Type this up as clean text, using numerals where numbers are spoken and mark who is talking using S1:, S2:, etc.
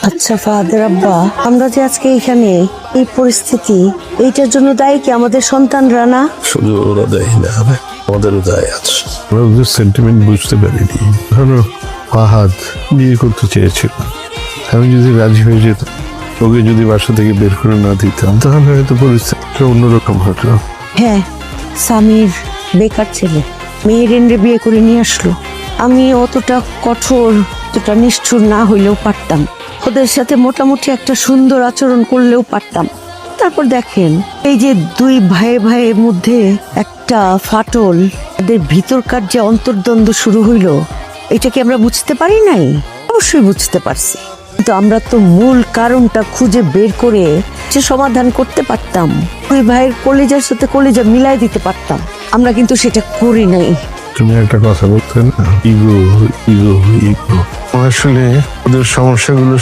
S1: আচ্ছা ফাহাদের আব্বা, আমরা যে আজকে এখানে এই পরিস্থিতি, এইটার জন্য দায়ী কি আমাদের সন্তানরা না?
S2: শুধু ওরা দেয় না, আমাদেরও দায় আছে। আমরা ওদের সেন্টিমেন্ট বুঝতে পারিনি। ধরো ফাহাদ বিয়ে করতে চেয়েছিল, আমি যদি রাজি হয়ে যেতাম, ওকে যদি বাসা থেকে বের করে না দিতাম, তাহলে হয়তো পরিস্থিতিটা অন্যরকম হতো।
S1: হ্যাঁ, স্বামীর বেকার ছেলে মেয়ের এন্ডে বিয়ে করে নিয়ে আসলো। আমি অতটা কঠোর, অতটা নিষ্ঠুর না হইলেও পারতাম, ওদের সাথে মোটামুটি একটা সুন্দর আচরণ করলেও পারতাম। তারপর দেখেন, এই যে দুই ভাইয়ে ভাইয়ের মধ্যে একটা ফাটল, এদের ভিতরকার যে অন্তর্দ্বন্দ্ব শুরু হইলো, এটা কি আমরা বুঝতে পারি নাই? অবশ্যই বুঝতে পারছি, কিন্তু আমরা তো মূল কারণটা খুঁজে বের করে যে সমাধান করতে পারতাম, দুই ভাইয়ের কলিজার সাথে কলিজা মিলাই দিতে পারতাম। আমরা কিন্তু সেটা করি নাই।
S2: তুমি একটা কথা বলতে না, ইগো ইগো ইগো। আসলে ওদের সমস্যাগুলো